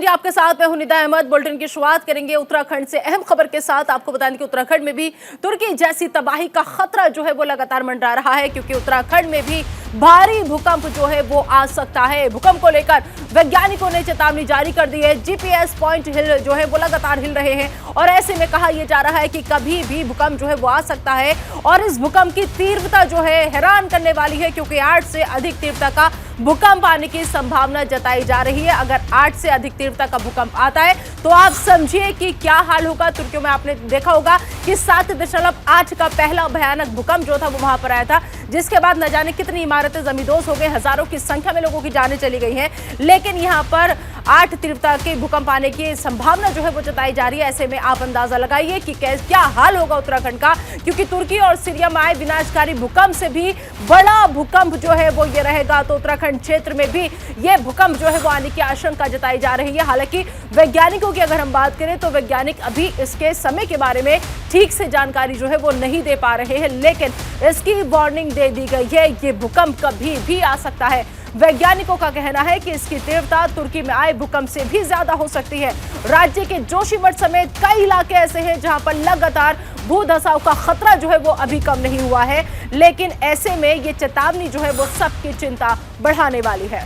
आपके साथ मैं हूं निदा अहमद। बुलेटिन की शुरुआत करेंगे उत्तराखंड से अहम खबर के साथ। आपको बता दें कि उत्तराखंड में भी तुर्की जैसी तबाही का खतरा जो है वो लगातार मंडरा रहा है, क्योंकि उत्तराखंड में भी भारी भूकंप जो है वो आ सकता है। भूकंप को लेकर वैज्ञानिकों ने चेतावनी जारी कर दी है। जीपीएस पॉइंट हिल जो है वो लगातार हिल रहे हैं और ऐसे में कहा यह जा रहा है कि कभी भी भूकंप जो है वो आ सकता है। और इस भूकंप की तीव्रता जो है हैरान करने वाली है, क्योंकि 8 से अधिक तीव्रता का भूकंप आने की संभावना जताई जा रही है। अगर 8 से अधिक तीव्रता का भूकंप आता है तो आप समझिए कि क्या हाल होगा। तुर्की में आपने देखा होगा कि 7.8 का पहला भयानक भूकंप जो था वो वहां पर आया था, जिसके बाद न जाने कितनी इमारतें जमींदोज हो गई, हजारों की संख्या में लोगों की जानें चली गई हैं। लेकिन यहां पर 8 तीव्रता के भूकंप आने की संभावना जो है वो जताई जा रही है। ऐसे में आप अंदाजा लगाइए कि क्या हाल होगा उत्तराखंड का, क्योंकि तुर्की और सीरिया में आए विनाशकारी भूकंप से भी बड़ा भूकंप जो है वो ये रहेगा। तो उत्तराखंड क्षेत्र में भी ये भूकंप जो है वो आने की आशंका जताई जा रही है। हालांकि वैज्ञानिकों की अगर हम बात करें तो वैज्ञानिक अभी इसके समय के बारे में ठीक से जानकारी जो है वो नहीं दे पा रहे हैं, लेकिन इसकी वार्निंग दे दी गई है। ये भूकंप कभी भी आ सकता है। वैज्ञानिकों का कहना है कि इसकी तीव्रता तुर्की में आए भूकंप से भी ज्यादा हो सकती है। राज्य के जोशीमठ समेत कई इलाके ऐसे हैं जहां पर लगातार भूधसाव का खतरा जो है वो अभी कम नहीं हुआ है, लेकिन ऐसे में ये चेतावनी जो है वो सबकी चिंता बढ़ाने वाली है।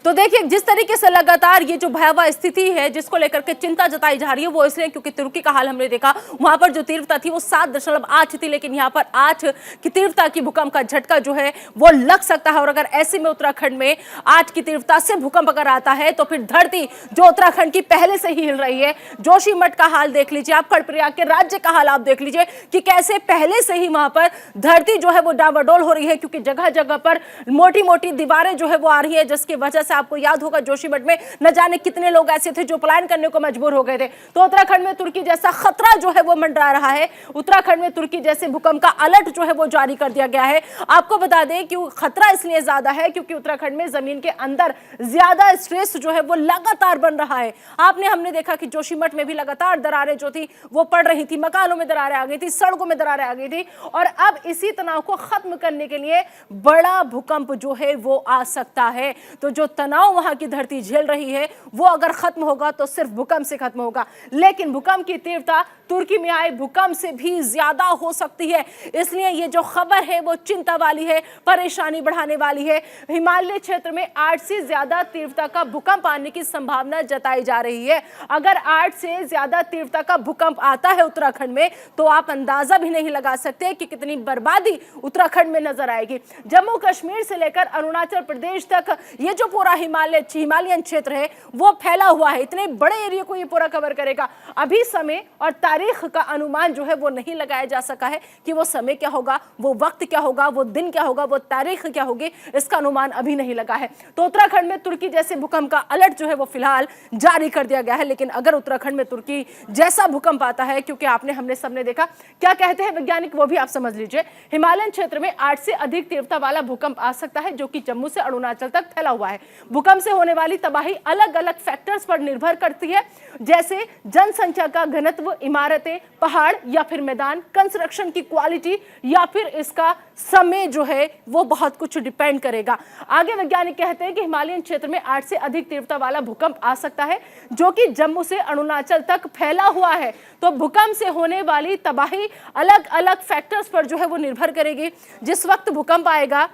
तो देखिए, जिस तरीके से लगातार ये जो भयावह स्थिति है जिसको लेकर के चिंता जताई जा रही है वो इसलिए क्योंकि तुर्की का हाल हमने देखा, वहां पर जो तीव्रता थी वो 7.8 थी, लेकिन यहाँ पर 8 की तीव्रता की भूकंप का झटका जो है वो लग सकता है। और अगर ऐसे में उत्तराखंड में 8 की तीव्रता से भूकंप अगर आता है तो फिर धरती जो उत्तराखंड की पहले से ही हिल रही है, जोशीमठ का हाल देख लीजिए आप, कर्णप्रयाग के राज्य का हाल आप देख लीजिए कि कैसे पहले से ही वहां पर धरती जो है वो डावाडोल हो रही है, क्योंकि जगह जगह पर मोटी मोटी दीवारें जो है वो आ रही है, जिसकी वजह से आपको याद होगा जोशीमठ में न जाने कितने लोग ऐसे थे जो पलायन करने को मजबूर हो गए थे। तो उत्तराखंड में तुर्की जैसा खतरा जो है वो मंडरा रहा है। उत्तराखंड में तुर्की जैसे भूकंप का अलर्ट जो है वो जारी कर दिया गया है। आपको बता दें कि खतरा इसलिए ज्यादा है क्योंकि उत्तराखंड में जमीन के अंदर ज्यादा स्ट्रेस जो है वो लगातार बन रहा है। हमने देखा कि जोशीमठ में भी लगातार दरारें जो थी वो पड़ रही थी, मकानों में दरारें आ गई थी, सड़कों में दरारें आ गई थी। और अब इसी तनाव को खत्म करने के लिए बड़ा भूकंप जो है वो आ सकता है। तो जो तनाव वहां की धरती झेल रही है वो अगर खत्म होगा तो सिर्फ भूकंप से खत्म होगा, लेकिन भूकंप की तीव्रता तुर्की में आए भूकंप से भी ज्यादा हो सकती है। इसलिए ये जो खबर है वो चिंता वाली है, परेशानी बढ़ाने वाली है। हिमालय क्षेत्र में 8 से ज्यादा तीव्रता का भूकंप आने की संभावना जताई जा रही है। अगर 8 से ज्यादा तीव्रता का भूकंप आता है उत्तराखंड में तो आप अंदाजा भी नहीं लगा सकते कि कितनी बर्बादी उत्तराखंड में नजर आएगी। जम्मू कश्मीर से लेकर अरुणाचल प्रदेश तक ये जो पूरा हिमालयन क्षेत्र है वो फैला हुआ है। इतने बड़े एरिया को ये पूरा कवर करेगा। अभी समय और तारीख का अनुमान जो है वो नहीं लगाया जा सका है कि वो समय क्या होगा, वो वक्त क्या होगा, वो दिन क्या होगा, वो तारीख क्या होगी, इसका अनुमान अभी नहीं लगा है। तो उत्तराखंड में तुर्की जैसे भूकंप का अलर्ट जो है वो फिलहाल जारी कर दिया गया है। लेकिन अगर उत्तराखंड में तुर्की जैसा भूकंप आता है, क्योंकि हमने सबने देखा, क्या कहते हैं वैज्ञानिक वो भी आप समझ लीजिए। हिमालयन क्षेत्र में 8 से अधिक तीव्रता वाला भूकंप आ सकता है, जो कि जम्मू से अरुणाचल तक फैला हुआ है। भूकंप से होने वाली तबाही अलग अलग फैक्टर्स पर निर्भर करती है, जैसे जनसंख्या का घनत्व, इमारतें, पहाड़ या फिर मैदान, कंस्ट्रक्शन की क्वालिटी या फिर इसका समय जो है वो बहुत कुछ डिपेंड करेगा। आगे वैज्ञानिक कहते हैं कि हिमालयन क्षेत्र में 8 से अधिक तीव्रता वाला भूकंप आ सकता है, जो कि जम्मू से अरुणाचल तक फैला हुआ है। तो भूकंप से होने वाली तबाही अलग अलग फैक्टर्स पर जो है वो निर्भर करेगी। जिस वक्त भूकंप आएगा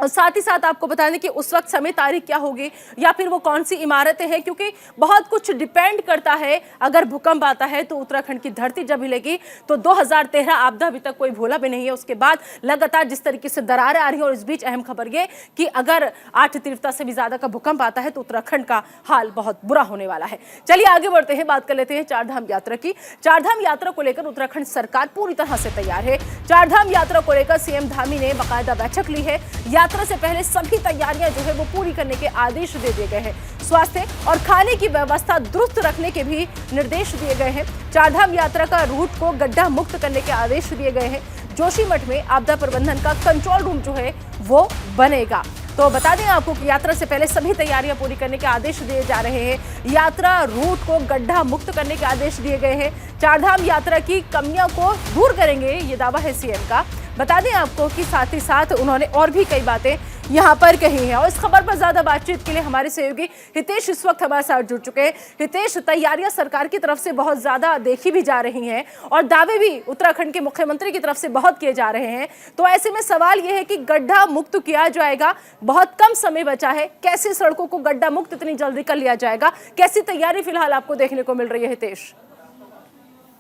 और साथ ही साथ आपको बता दें कि उस वक्त समय तारीख क्या होगी या फिर वो कौन सी इमारतें हैं, क्योंकि बहुत कुछ डिपेंड करता है। अगर भूकंप आता है तो उत्तराखंड की धरती जब हिलेगी तो 2013 आपदा अभी तक कोई भूला भी नहीं है। उसके बाद लगातार जिस तरीके से दरारें आ रही है, और इस बीच अहम खबर ये कि अगर 8 तीव्रता से भी ज्यादा का भूकंप आता है तो उत्तराखंड का हाल बहुत बुरा होने वाला है। चलिए आगे बढ़ते हैं, बात कर लेते हैं चारधाम यात्रा की। चारधाम यात्रा को लेकर उत्तराखंड सरकार पूरी तरह से तैयार है। चारधाम यात्रा को लेकर सीएम धामी ने बाकायदा बैठक ली है। यात्रा से पहले सभी तैयारियां जो है वो पूरी करने के आदेश दे दिए गए हैं। स्वास्थ्य और खाने की व्यवस्था दुरुस्त रखने के भी निर्देश दिए गए हैं। चारधाम यात्रा का रूट को गड्ढा मुक्त करने के आदेश दिए गए हैं। जोशीमठ में आपदा प्रबंधन का कंट्रोल रूम जो है वो बनेगा। तो बता दें आपको कि यात्रा से पहले सभी तैयारियां पूरी करने के आदेश दिए जा रहे हैं। यात्रा रूट को गड्ढा मुक्त करने के आदेश दिए गए हैं। चारधाम यात्रा की कमियों को दूर करेंगे, ये दावा है सीएम का। बता दें आपको कि साथ ही साथ उन्होंने और भी कई बातें यहाँ पर कहीं है। और इस खबर पर ज्यादा बातचीत के लिए हमारे सहयोगी हितेश इस वक्त हमारे साथ जुड़ चुके हैं। हितेश, तैयारियां सरकार की तरफ से बहुत ज्यादा देखी भी जा रही हैं और दावे भी उत्तराखंड के मुख्यमंत्री की तरफ से बहुत किए जा रहे हैं, तो ऐसे में सवाल यह है कि गड्ढा मुक्त किया जाएगा, बहुत कम समय बचा है, कैसे सड़कों को गड्ढा मुक्त इतनी जल्दी कर लिया जाएगा, कैसी तैयारी फिलहाल आपको देखने को मिल रही है हितेश?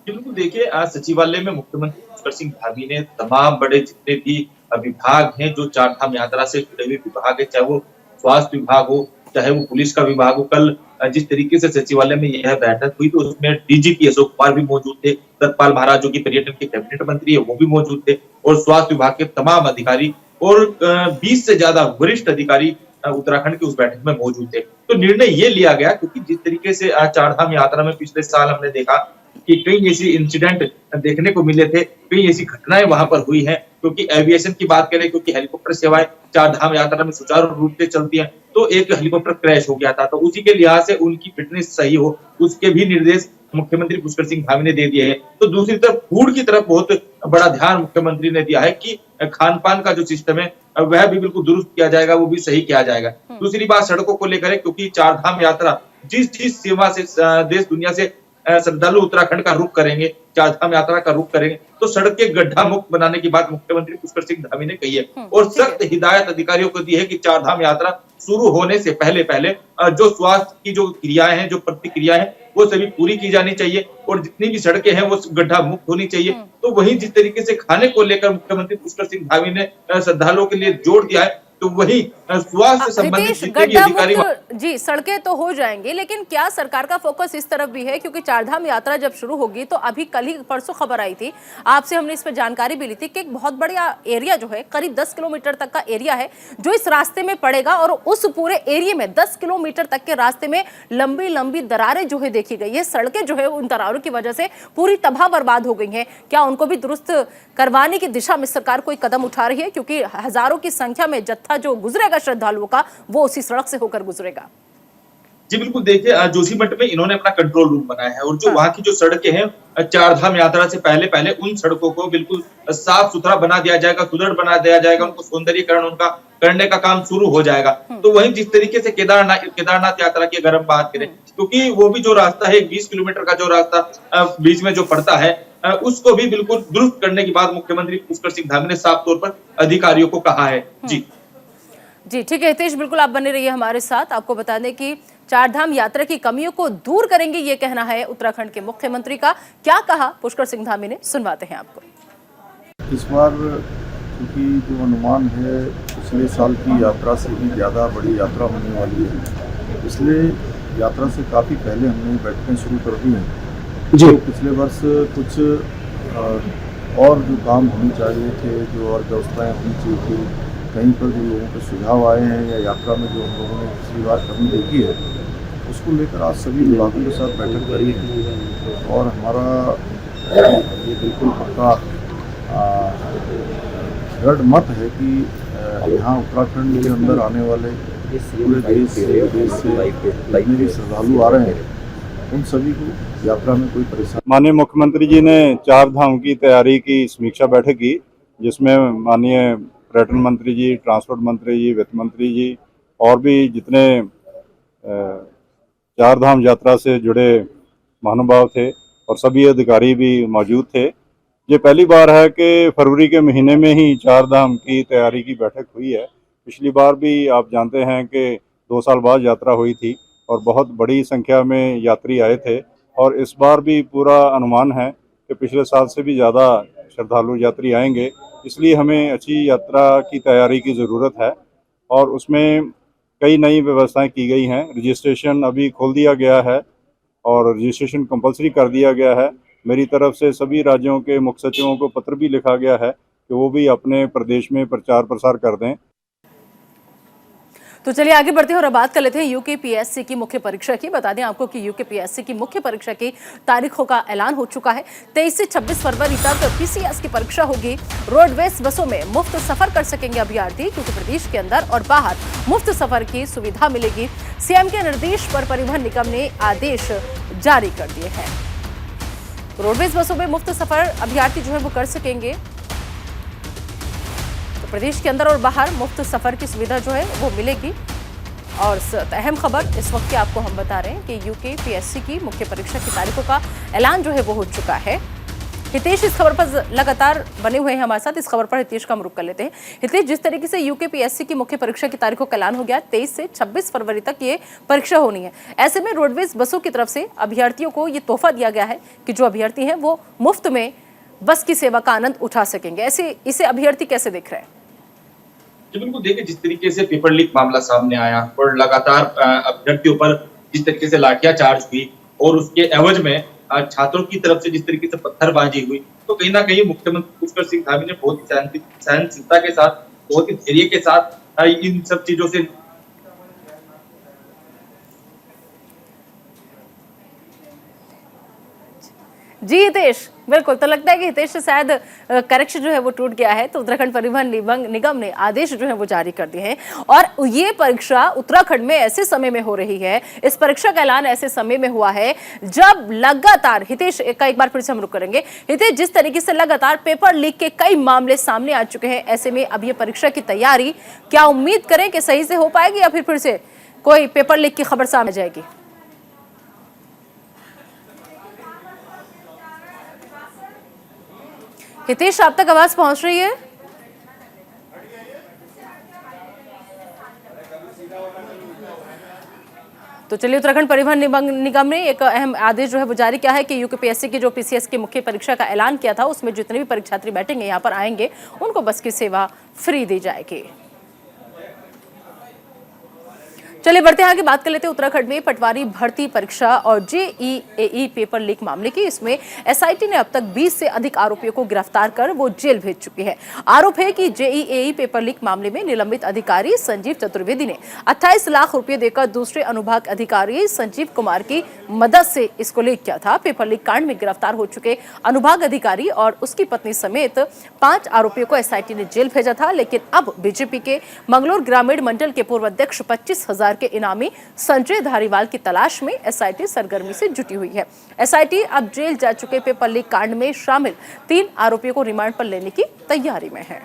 बिल्कुल, देखिए आज सचिवालय में मुख्यमंत्री पुष्कर सिंह धामी ने तमाम बड़े जितने भी विभाग हैं, जो चार धाम यात्रा से जुड़े हुए विभाग है, चाहे वो स्वास्थ्य विभाग हो, चाहे वो पुलिस का विभाग हो। कल जिस तरीके से सचिवालय में यह बैठक हुई तो उसमें डीजीपी अशोक कुमार भी मौजूद थे, सतपाल महाराज जो की पर्यटन के कैबिनेट मंत्री है वो भी मौजूद थे, और स्वास्थ्य विभाग के तमाम अधिकारी और 20 से ज्यादा वरिष्ठ अधिकारी उत्तराखंड की उस बैठक में मौजूद थे। तो निर्णय ये लिया गया, क्योंकि जिस तरीके से चार धाम यात्रा में पिछले साल हमने देखा कि कई ऐसी इंसिडेंट देखने को मिले थे, कई ऐसी घटनाएं वहां पर हुई हैं, क्योंकि एविएशन की बात करें, क्योंकि हेलीकॉप्टर सेवाएं चार धाम यात्रा में सुचारू रूप से चलती हैं, तो एक हेलीकॉप्टर क्रैश हो गया था, तो उसी के लिहाज से उनकी फिटनेस सही हो, उसके भी निर्देश मुख्यमंत्री पुष्कर सिंह धामी ने दे दिए हैं। तो दूसरी तरफ फूड की तरफ बहुत बड़ा ध्यान मुख्यमंत्री ने दिया है कि खान पान का जो सिस्टम है वह भी बिल्कुल दुरुस्त किया जाएगा, वो भी सही किया जाएगा। दूसरी बात सड़कों को लेकर है, क्योंकि चार धाम यात्रा जिस सीमा से देश दुनिया से श्रद्धालु उत्तराखंड का रुख करेंगे, चार धाम यात्रा का रुख करेंगे, तो सड़कें गड्ढा मुक्त बनाने की बात मुख्यमंत्री पुष्कर सिंह धामी ने कही है, और सख्त हिदायत अधिकारियों को दी है कि चार धाम यात्रा शुरू होने से पहले जो स्वास्थ्य की जो क्रियाएं हैं, जो प्रतिक्रियाएं हैं, वो सभी पूरी की जानी चाहिए, और जितनी भी सड़कें हैं वो गड्ढा मुक्त होनी चाहिए। तो वहीं जिस तरीके से खाने को लेकर मुख्यमंत्री पुष्कर सिंह धामी ने श्रद्धालुओं के लिए जोर दिया है, तो वही स्वास्थ्य संबंधित जितने भी अधिकारी जी, सड़कें तो हो जाएंगे, लेकिन क्या सरकार का फोकस इस तरफ भी है? क्योंकि चारधाम यात्रा जब शुरू होगी तो अभी कल ही परसों खबर आई थी, आपसे हमने इस पर जानकारी भी ली थी कि एक बहुत बड़ा एरिया जो है, करीब 10 किलोमीटर तक का एरिया है जो इस रास्ते में पड़ेगा, और उस पूरे एरिया में 10 किलोमीटर तक के रास्ते में लंबी लंबी दरारें जो है देखी गई है। सड़कें जो है उन दरारों की वजह से पूरी तबाह बर्बाद हो गई हैं। क्या उनको भी दुरुस्त करवाने की दिशा में सरकार कोई कदम उठा रही है? क्योंकि हजारों की संख्या में जत्था जो गुजरेगा श्रद्धालुओं का, वो उसी सड़क से होकर गुजरेगा। जी बिल्कुल, देखिए जोशीमठ में इन्होंने अपना कंट्रोल रूम बनाया है, और जो वहाँ की जो सड़कें हैं चार धाम यात्रा से पहले उन सड़कों को बिल्कुल साफ सुथरा बना दिया जाएगा, सुदृढ़ बना दिया जाएगा, उनको सौंदर्यीकरण उनका करने का काम शुरू हो जाएगा। तो वहीं जिस तरीके से केदारनाथ यात्रा की अगर हम बात करें, क्योंकि वो भी जो रास्ता है 20 किलोमीटर का जो रास्ता बीच में जो पड़ता है, उसको भी बिल्कुल दुरुस्त करने की बात मुख्यमंत्री पुष्कर सिंह धामी ने साफ तौर पर अधिकारियों को कहा है। जी ठीक है हितेश, बिल्कुल आप बने रहिए हमारे साथ। आपको बता दें कि चारधाम यात्रा की कमियों को दूर करेंगे, ये कहना है उत्तराखंड के मुख्यमंत्री का। क्या कहा पुष्कर सिंह धामी ने, सुनवाते हैं आपको। इस बार क्योंकि जो अनुमान है पिछले साल की यात्रा से भी ज़्यादा बड़ी यात्रा होने वाली है, इसलिए यात्रा से काफ़ी पहले हमने बैठकें शुरू कर दी हैं। जो पिछले वर्ष कुछ और जो काम होने चाहिए थे, जो और व्यवस्थाएँ होनी चाहिए थी, कहीं पर जो लोगों के सुझाव आए हैं या यात्रा में जो हम लोगों ने पिछली बार कमी देखी है, उसको लेकर आज सभी विभागों के साथ बैठक करी है, और हमारा ये बिल्कुल पक्का दृढ़ मत है कि यहाँ उत्तराखंड के अंदर आने वाले पूरे देश से जितने भी श्रद्धालु आ रहे हैं, उन सभी को यात्रा में कोई परेशानी। माननीय मुख्यमंत्री जी ने चार धाम की तैयारी की समीक्षा बैठक की, जिसमें माननीय पर्यटन मंत्री जी, ट्रांसपोर्ट मंत्री जी, वित्त मंत्री जी और भी जितने चार धाम यात्रा से जुड़े महानुभाव थे और सभी अधिकारी भी मौजूद थे। ये पहली बार है कि फरवरी के महीने में ही चार धाम की तैयारी की बैठक हुई है। पिछली बार भी आप जानते हैं कि 2 साल बाद यात्रा हुई थी और बहुत बड़ी संख्या में यात्री आए थे, और इस बार भी पूरा अनुमान है कि पिछले साल से भी ज़्यादा श्रद्धालु यात्री आएंगे। इसलिए हमें अच्छी यात्रा की तैयारी की ज़रूरत है, और उसमें कई नई व्यवस्थाएं की गई हैं। रजिस्ट्रेशन अभी खोल दिया गया है और रजिस्ट्रेशन कंपलसरी कर दिया गया है। मेरी तरफ से सभी राज्यों के मुख्य सचिवों को पत्र भी लिखा गया है कि वो भी अपने प्रदेश में प्रचार प्रसार कर दें। तो चलिए आगे बढ़ते हैं और अब बात कर लेते हैं यूकेपीएससी की मुख्य परीक्षा की। बता दें आपको कि यूकेपीएससी की मुख्य परीक्षा की तारीखों का ऐलान हो चुका है। 23 से 26 फरवरी तक पीसीएस की परीक्षा होगी। रोडवेज बसों में मुफ्त सफर कर सकेंगे अभ्यर्थी, क्योंकि प्रदेश के अंदर और बाहर मुफ्त सफर की सुविधा मिलेगी। सीएम के निर्देश पर परिवहन निगम ने आदेश जारी कर दिए हैं। रोडवेज बसों में मुफ्त सफर अभ्यर्थी जो है वो कर सकेंगे। प्रदेश के अंदर और बाहर मुफ्त सफर की सुविधा जो है वो मिलेगी। और अहम खबर इस वक्त की आपको हम बता रहे हैं कि यूकेपीएससी की मुख्य परीक्षा की तारीखों का ऐलान जो है वो हो चुका है। हितेश इस खबर पर लगातार बने हुए हैं हमारे साथ। इस खबर पर हितेश का हम रुख कर लेते हैं। हितेश, जिस तरीके से यूकेपीएससी की मुख्य परीक्षा की तारीखों का ऐलान हो गया, 23 से 26 फरवरी तक ये परीक्षा होनी है। ऐसे में रोडवेज बसों की तरफ से अभ्यर्थियों को ये तोहफा दिया गया है कि जो अभ्यर्थी हैं वो मुफ्त में बस की सेवा का आनंद उठा सकेंगे। ऐसे इसे अभ्यर्थी कैसे देख रहे हैं? जी बिल्कुल, देखिए जिस तरीके से पेपर लीक मामला सामने आया और लगातार अभ्यर्थियों पर जिस तरीके से लाठियाचार्ज हुई और उसके एवज में छात्रों की तरफ से जिस तरीके से पत्थरबाजी हुई, तो कहीं ना कहीं मुख्यमंत्री पुष्कर सिंह धामी ने बहुत ही सहनशीलता के साथ, बहुत ही धैर्य के साथ इन सब चीजों से जी हितेश, बिल्कुल। तो लगता है कि हितेश से शायद करेक्शन जो है वो टूट गया है। तो उत्तराखंड परिवहन निगम ने आदेश जो है वो जारी कर दिए हैं और ये परीक्षा उत्तराखंड में ऐसे समय में हो रही है, इस परीक्षा का ऐलान ऐसे समय में हुआ है जब लगातार, हितेश का एक बार फिर से हम रुक करेंगे। हितेश, जिस तरीके से लगातार पेपर लीक के कई मामले सामने आ चुके हैं, ऐसे में अब ये परीक्षा की तैयारी क्या उम्मीद करें कि सही से हो पाएगी या फिर से कोई पेपर लीक की खबर सामने जाएगी? हितेश, आप तक आवाज पहुंच रही है? तो चलिए, उत्तराखंड परिवहन निगम ने एक अहम आदेश जो है वो जारी किया है कि यूकेपीएससी की जो पीसीएस की मुख्य परीक्षा का ऐलान किया था, उसमें जितने भी परीक्षार्थी बैठेंगे, यहाँ पर आएंगे, उनको बस की सेवा फ्री दी जाएगी। चलिए बढ़ते हैं आगे, बात कर लेते हैं उत्तराखंड में पटवारी भर्ती परीक्षा और जेईई पेपर लीक मामले की। इसमें एसआईटी ने अब तक 20 से अधिक आरोपियों को गिरफ्तार कर वो जेल भेज चुकी है। आरोप है कि जेईई पेपर लीक मामले में निलंबित अधिकारी संजीव चतुर्वेदी ने 28 लाख रुपए देकर दूसरे अनुभाग अधिकारी संजीव कुमार की मदद से इसको लीक किया था। पेपर लीक कांड में गिरफ्तार हो चुके अनुभाग अधिकारी और उसकी पत्नी समेत 5 आरोपियों को एसआईटी ने जेल भेजा था। लेकिन अब बीजेपी के मंगलोर ग्रामीण मंडल के पूर्व अध्यक्ष 25,000 के इनामी संजय धारीवाल की तलाश में एसआईटी सरगर्मी से जुटी हुई है। एसआईटी अब जेल जा चुके पेपर लीक कांड में शामिल 3 आरोपियों को रिमांड पर लेने की तैयारी में है।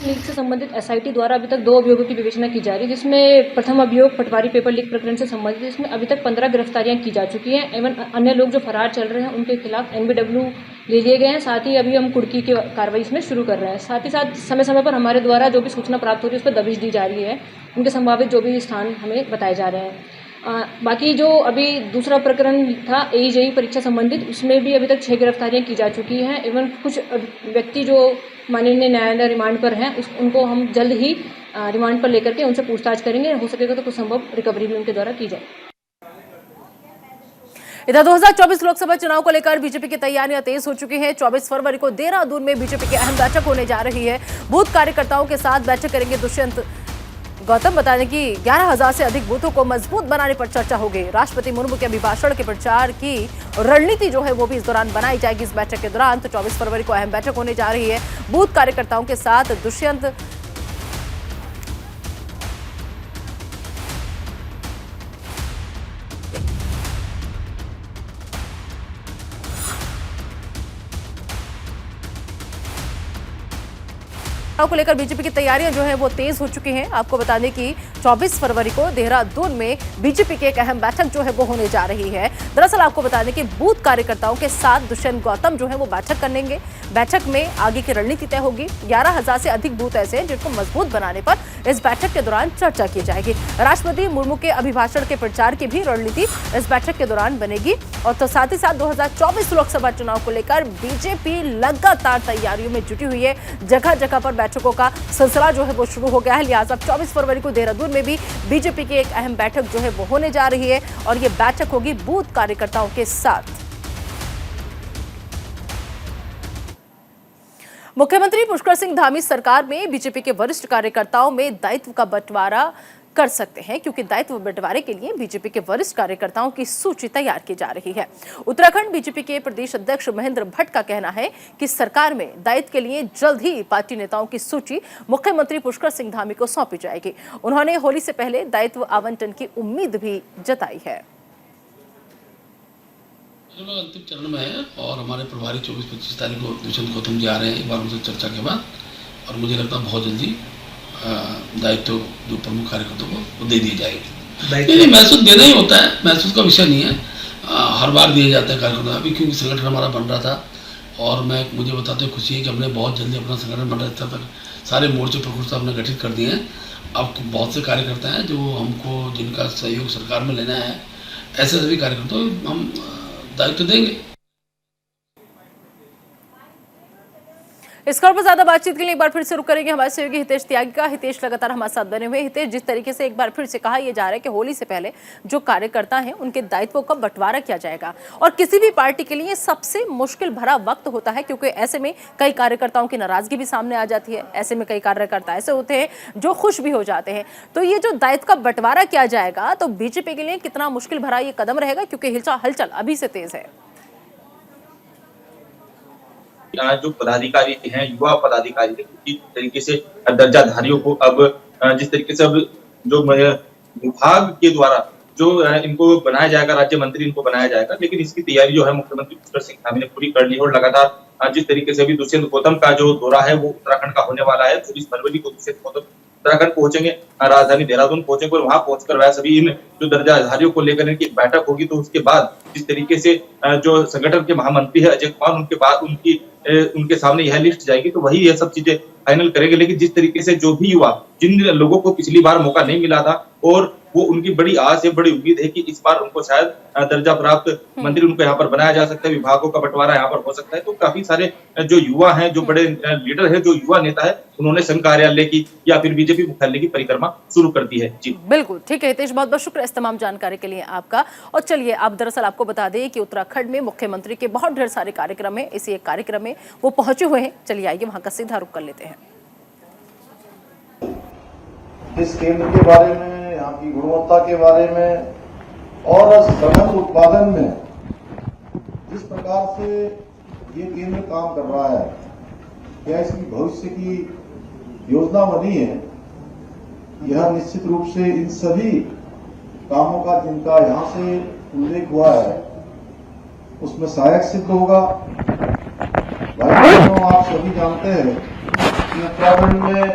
लीक से संबंधित एसआईटी द्वारा अभी तक 2 अभियोगों की विवेचना की जा रही है, जिसमें प्रथम अभियोग पटवारी पेपर लीक प्रकरण से संबंधित, इसमें अभी तक 15 गिरफ्तारियां की जा चुकी हैं एवं अन्य लोग जो फरार चल रहे हैं उनके खिलाफ एनबीडब्ल्यू ले लिए गए हैं। साथ ही अभी हम कुर्की की कार्रवाई इसमें शुरू कर रहे हैं। साथ ही साथ समय समय पर हमारे द्वारा जो भी सूचना प्राप्त हो रही है उस पर दबिश दी जा रही है, उनके संभावित जो भी स्थान हमें बताए जा रहे हैं। बाकी जो अभी दूसरा प्रकरण था एईजेई परीक्षा संबंधित, उसमें भी अभी तक 6 गिरफ्तारियां की जा चुकी हैं एवं कुछ व्यक्ति जो माननीय न्यायालय रिमांड पर हैं उनको हम जल्द ही रिमांड पर लेकर के उनसे पूछताछ करेंगे। हो सकेगा तो कुछ संभव रिकवरी भी उनके द्वारा की जाए। इधर 2024 लोकसभा चुनाव को लेकर बीजेपी की तैयारियां तेज हो चुकी हैं। 24 फरवरी को देहरादून में बीजेपी की अहम बैठक होने जा रही है। बूथ कार्यकर्ताओं के साथ बैठक करेंगे दुष्यंत गौतम। बता दें कि 11,000 से अधिक बूथों को मजबूत बनाने पर चर्चा होगी। राष्ट्रपति मुर्मू के अभिभाषण के प्रचार की रणनीति जो है वो भी इस दौरान बनाई जाएगी। इस बैठक के दौरान तो 24 फरवरी को अहम बैठक होने जा रही है। बूथ कार्यकर्ताओं के साथ दुष्यंत को लेकर बीजेपी की तैयारियां जो है वो तेज हो चुकी हैं। आपको बता दें कि 24 फरवरी को देहरादून में बीजेपी की एक अहम बैठक जो है वो होने जा रही है। दरअसल आपको बता दें कि बूथ कार्यकर्ताओं के साथ दुष्यंत गौतम जो है वो बैठक करेंगे। बैठक में आगे की रणनीति तय होगी। 11,000 से अधिक बूथ ऐसे हैं जिनको मजबूत बनाने पर इस बैठक के दौरान चर्चा की जाएगी। राष्ट्रपति मुर्मू के अभिभाषण के प्रचार की भी रणनीति इस बैठक के दौरान बनेगी। और तो साथ ही साथ 2024 लोकसभा चुनाव को लेकर बीजेपी लगातार तैयारियों में जुटी हुई है। जगह जगह पर बैठकों का सिलसिला जो है वो शुरू हो गया है। लिहाजा 24 फरवरी को देहरादून में भी बीजेपी की एक अहम बैठक जो है वो होने जा रही है और ये बैठक होगी बूथ कार्यकर्ताओं के साथ। मुख्यमंत्री पुष्कर सिंह धामी सरकार में बीजेपी के वरिष्ठ कार्यकर्ताओं में दायित्व का बंटवारा कर सकते हैं, क्योंकि दायित्व बंटवारे के लिए बीजेपी के वरिष्ठ कार्यकर्ताओं की सूची तैयार की जा रही है। उत्तराखंड बीजेपी के प्रदेश अध्यक्ष महेंद्र भट्ट का कहना है कि सरकार में दायित्व के लिए जल्द ही पार्टी नेताओं की सूची मुख्यमंत्री पुष्कर सिंह धामी को सौंपी जाएगी। उन्होंने होली से पहले दायित्व आवंटन की उम्मीद भी जताई है। जो लोग अंतिम चरण में है और हमारे प्रभारी 24-25 तारीख को दुष्यंत गौतम जी आ रहे हैं एक बार उनसे चर्चा के बाद, और मुझे लगता है बहुत जल्दी दायित्व जो प्रमुख कार्यकर्ताओं को वो दे दिए जाएंगे। नहीं, महसूस देना ही होता है, महसूस का विषय नहीं है, हर बार दिए जाते हैं कार्यकर्ता। अभी क्योंकि संगठन हमारा बन रहा था और मुझे बताते हुए खुशी है कि हमने बहुत जल्दी अपना संगठन बन रहा तक सारे मोर्चे प्रकोष्ठ हमने गठित कर दिए हैं। अब बहुत से कार्यकर्ता हैं जो हमको जिनका सहयोग सरकार में लेना है, ऐसे सभी कार्यकर्ताओं हम दायित्व देंगे। इस खबर पर ज्यादा बातचीत के लिए एक बार फिर से रुक करेंगे हमारे सहयोगी हितेश त्यागी का। हितेश लगातार हमारे साथ बने हुए। हितेश, जिस तरीके से एक बार फिर से कहा यह जा रहा है कि होली से पहले जो कार्यकर्ता हैं उनके दायित्वों का बंटवारा किया जाएगा, और किसी भी पार्टी के लिए सबसे मुश्किल भरा वक्त होता है, क्योंकि ऐसे में कई कार्यकर्ताओं की नाराजगी भी सामने आ जाती है। ऐसे में कई कार्यकर्ता ऐसे होते हैं जो खुश भी हो जाते हैं। तो ये जो दायित्व का बंटवारा किया जाएगा तो बीजेपी के लिए कितना मुश्किल भरा ये कदम रहेगा, क्योंकि हलचल अभी से तेज है। जो पदाधिकारी हैं, युवा पदाधिकारी हैं, किस तरीके से दर्जाधारियों को अब जिस तरीके से अब जो विभाग के द्वारा जो इनको बनाया जाएगा, राज्य मंत्री इनको बनाया जाएगा, लेकिन इसकी तैयारी जो है मुख्यमंत्री पुष्कर सिंह धामी ने पूरी कर ली है। और लगातार जिस तरीके से अभी दुष्यंत गौतम का जो दौरा है वो उत्तराखंड का होने वाला है। 24 फरवरी को दुष्यंत गौतम उत्तराखंड पहुंचेंगे, राजधानी देहरादून पहुंचेंगे, और वहां पहुंचकर वह सभी इन जो दर्जाधारियों को लेकर इनकी बैठक होगी। तो उसके बाद जिस तरीके से जो संगठन के महामंत्री है अजय कुमार, उनके बाद उनके सामने यह लिस्ट जाएगी, तो वही यह सब चीजें फाइनल करेंगे। लेकिन जिस तरीके से जो भी युवा, जिन लोगों को पिछली बार मौका नहीं मिला था, और वो उनकी बड़ी आस है, बड़ी उम्मीद है कि इस बार उनको शायद दर्जा प्राप्त मंत्री उनको यहाँ पर बनाया जा सकता है, विभागों का बंटवारा यहाँ पर हो सकता है। तो काफी सारे जो युवा हैं, जो बड़े लीडर है, जो युवा नेता है, उन्होंने संघ कार्यालय की या फिर बीजेपी मुख्यालय की परिक्रमा शुरू कर दी है। जी बिल्कुल ठीक है हितेश, बहुत बहुत शुक्रिया इस तमाम जानकारी के लिए आपका। और चलिए अब दरअसल आपको बता दें कि उत्तराखंड में मुख्यमंत्री के बहुत ढेर सारे कार्यक्रम है। इसी एक कार्यक्रम में वो पहुंचे हुए हैं। चलिए आइए वहां का सीधा रुख कर लेते हैं। इस केंद्र के बारे में, यहाँ की गुणवत्ता के बारे में और सघन उत्पादन में जिस प्रकार से ये केंद्र काम कर रहा है, क्या इसकी भविष्य की योजना बनी है, यह निश्चित रूप से इन सभी कामों का जिनका यहाँ से उल्लेख हुआ है उसमें सहायक सिद्ध होगा। भाई बहनों, आप सभी जानते हैं कि उत्तराखंड में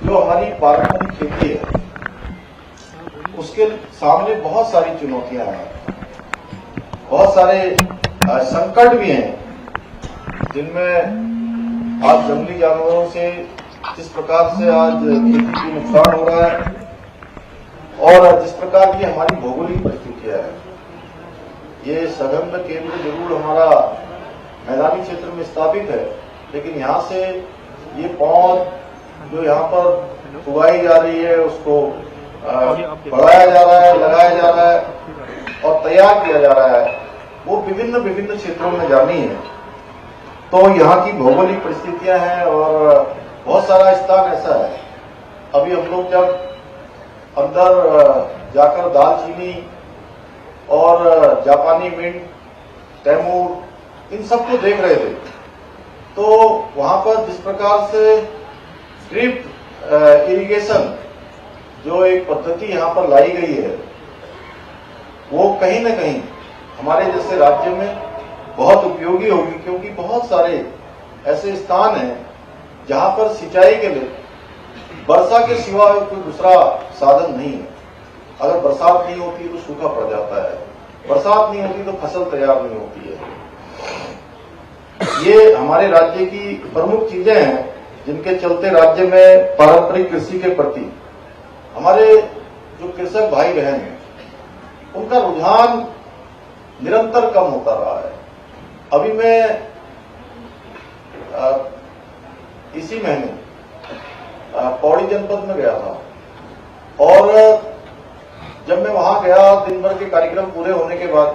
जो हमारी पारंपरिक खेती है उसके सामने बहुत सारी चुनौतियां हैं, बहुत सारे संकट भी हैं, जिनमें आज जंगली जानवरों से जिस प्रकार से आज खेती की नुकसान हो रहा है, और जिस प्रकार की हमारी भौगोलिक परिस्थितियां है, ये सघन केंद्र जरूर हमारा मैदानी क्षेत्र में स्थापित है, लेकिन यहाँ से ये पौध जो यहाँ पर उगाई जा रही है उसको बढ़ाया जा रहा है, लगाया जा रहा है और तैयार किया जा रहा है, वो विभिन्न विभिन्न क्षेत्रों में जानी है। तो यहाँ की भौगोलिक परिस्थितियां हैं और बहुत सारा स्थान ऐसा है। अभी हम लोग जब अंदर जाकर दालचीनी और जापानी मिंट, तैमूर, इन सबको देख रहे थे, तो वहां पर जिस प्रकार से ड्रिप इरिगेशन जो एक पद्धति यहाँ पर लाई गई है, वो कहीं न कहीं हमारे जैसे राज्य में बहुत उपयोगी होगी, क्योंकि बहुत सारे ऐसे स्थान हैं जहां पर सिंचाई के लिए वर्षा के सिवा कोई दूसरा साधन नहीं है। अगर बरसात नहीं होती तो सूखा पड़ जाता है, बरसात नहीं होती तो फसल तैयार नहीं होती है। ये हमारे राज्य की प्रमुख चीजें हैं जिनके चलते राज्य में पारंपरिक कृषि के प्रति हमारे जो कृषक भाई बहन हैं उनका रुझान निरंतर कम होता रहा है। अभी मैं इसी महीने पौड़ी जनपद में गया था, और जब मैं वहां गया दिन भर के कार्यक्रम पूरे होने के बाद,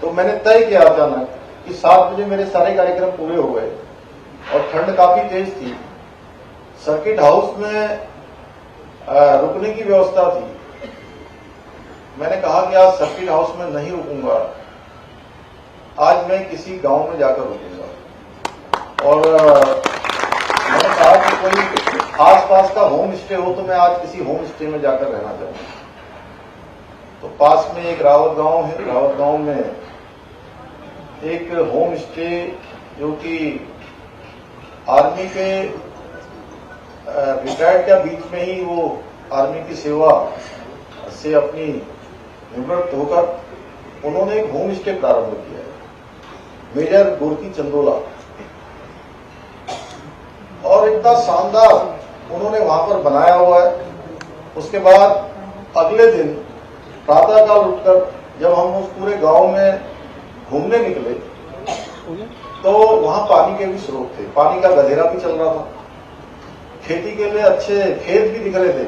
तो मैंने तय किया अचानक कि 7 बजे मेरे सारे कार्यक्रम पूरे हो गए और ठंड काफी तेज थी। सर्किट हाउस में रुकने की व्यवस्था थी। मैंने कहा कि आज सर्किट हाउस में नहीं रुकूंगा, आज मैं किसी गांव में जाकर रुकूंगा। और मैंने कहा कि कोई आसपास का होम स्टे हो तो मैं आज किसी होम स्टे में जाकर रहना चाहूंगा। तो पास में एक रावत गांव है, रावत गांव में एक होम स्टे जो कि आर्मी के रिटायर्ड के बीच में ही वो आर्मी की सेवा से अपनी निवृत्त होकर उन्होंने एक होम स्टे प्रारंभ किया है, मेजर गोरकी चंदोला, और इतना शानदार उन्होंने वहां पर बनाया हुआ है। उसके बाद अगले दिन प्रातःकाल उठकर जब हम उस पूरे गांव में घूमने निकले तो वहां पानी के भी स्रोत थे, पानी का गधेरा भी चल रहा था, खेती के लिए अच्छे खेत भी दिख रहे थे,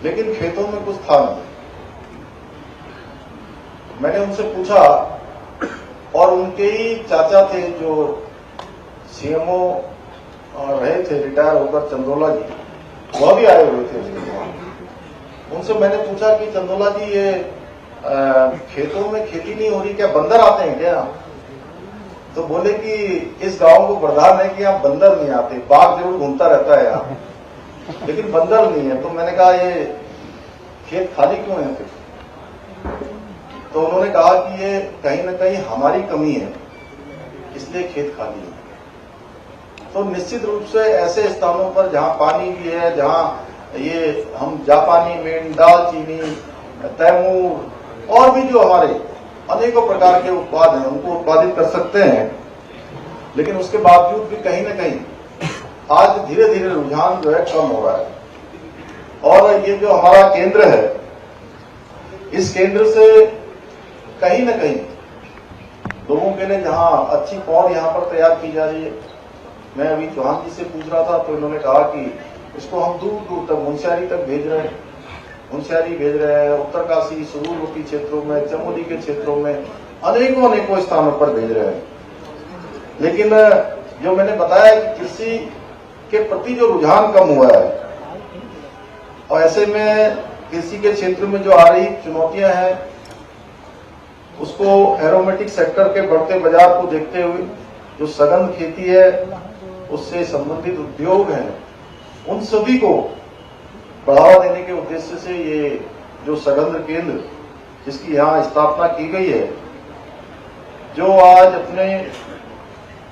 लेकिन खेतों में कुछ था नहीं। मैंने उनसे पूछा, और उनके ही चाचा थे जो सीएमओ रहे थे रिटायर होकर, चंदोला जी, वह भी आए हुए थे उसके वहां। उनसे मैंने पूछा कि चंदोला जी ये खेतों में खेती नहीं हो रही, क्या बंदर आते हैं क्या? तो बोले कि इस गांव को वरदान है कि यहाँ बंदर नहीं आते, बाघ जरूर घूमता रहता है यहाँ, लेकिन बंदर नहीं है। तो मैंने कहा ये खेत खाली क्यों है फिर? तो उन्होंने कहा कि ये कहीं ना कहीं हमारी कमी है, इसलिए खेत खाली है। तो निश्चित रूप से ऐसे स्थानों पर जहां पानी भी है, जहां ये हम जापानी मीट, दालचीनी, तैमूर और भी जो हमारे अनेकों प्रकार के उत्पाद हैं उनको उत्पादित कर सकते हैं, लेकिन उसके बावजूद भी कहीं न कहीं आज धीरे धीरे रुझान जो है कम हो रहा है। और ये जो हमारा केंद्र है, इस केंद्र से कहीं न कहीं लोगों के लिए जहां अच्छी पौध यहाँ पर तैयार की जा रही है, मैं अभी चौहान जी से पूछ रहा था तो इन्होंने कहा कि इसको हम दूर दूर तक मुंशियारी तक भेज रहे हैं, मुंशियारी भेज रहे हैं, उत्तरकाशी, सुदूरवर्ती क्षेत्रों में, चमोली के क्षेत्रों में, अनेकों स्थानों पर भेज रहे हैं। लेकिन जो मैंने बताया कि कृषि के प्रति जो रुझान कम हुआ है, और ऐसे में कृषि के क्षेत्र में जो आ रही चुनौतियां हैं, उसको एरोमेटिक सेक्टर के बढ़ते बाजार को देखते हुए जो सघन खेती है, उससे संबंधित उद्योग हैं, उन सभी को बढ़ावा देने के उद्देश्य से ये जो सघन केंद्र जिसकी यहाँ स्थापना की गई है, जो आज अपने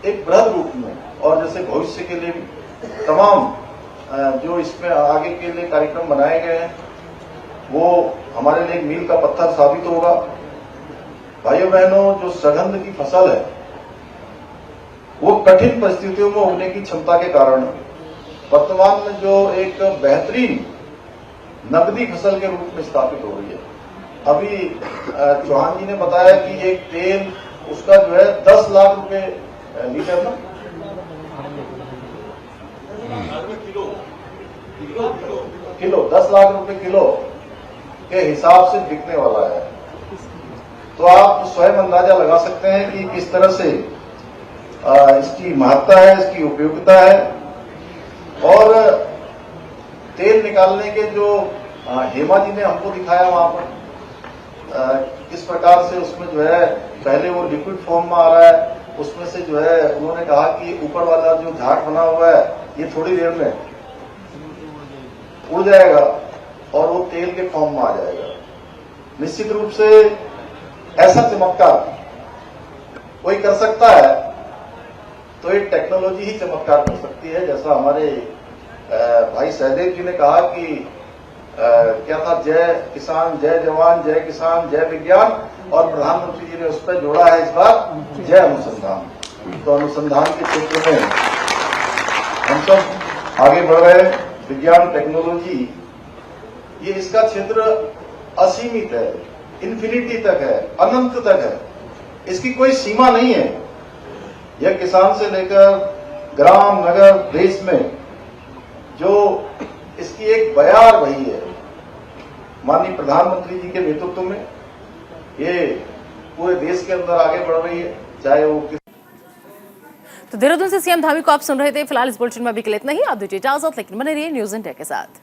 एक बृहद रूप में और जैसे भविष्य के लिए तमाम जो इसमें आगे के लिए कार्यक्रम बनाए गए हैं, वो हमारे लिए एक मील का पत्थर साबित होगा। भाइयों बहनों, जो सघन की फसल है वो कठिन परिस्थितियों में उगने की क्षमता के कारण वर्तमान में जो एक बेहतरीन नकदी फसल के रूप में स्थापित हो रही है। अभी चौहान जी ने बताया कि एक तेल उसका जो है 10 लाख रुपए लीटर ना किलो 10 लाख रुपए किलो के हिसाब से बिकने वाला है। तो आप स्वयं अंदाजा लगा सकते हैं कि किस तरह से इसकी महत्ता है, इसकी उपयोगिता है। और तेल निकालने के जो हेमा जी ने हमको दिखाया वहां पर किस प्रकार से उसमें जो है पहले वो लिक्विड फॉर्म में आ रहा है, उसमें से जो है उन्होंने कहा कि ऊपर वाला जो झाग बना हुआ है ये थोड़ी देर में उड़ जाएगा और वो तेल के फॉर्म में आ जाएगा। निश्चित रूप से ऐसा चमत्कार कोई कर सकता है तो ये टेक्नोलॉजी ही चमत्कार कर सकती है। जैसा हमारे भाई सहदेव जी ने कहा कि क्या था, जय किसान, जय जवान, जय किसान, जय विज्ञान, और प्रधानमंत्री जी ने उस पर जोड़ा है इस बार जय अनुसंधान। तो अनुसंधान के क्षेत्र में हम सब आगे बढ़ रहे हैं। विज्ञान टेक्नोलॉजी ये इसका क्षेत्र असीमित है, इन्फिनिटी तक है, अनंत तक है, इसकी कोई सीमा नहीं है। यह किसान से लेकर ग्राम नगर देश में जो इसकी एक बयार वही है। माननीय प्रधानमंत्री जी के नेतृत्व में ये पूरे देश के अंदर आगे बढ़ रही है, चाहे वो तो देहरादून से सीएम धामी को आप सुन रहे थे। फिलहाल इस बुलेटिन में अभी के लिए इतना ही। आप दीजिए इजाजत, लेकिन बने रहिए न्यूज़ इंडिया के साथ।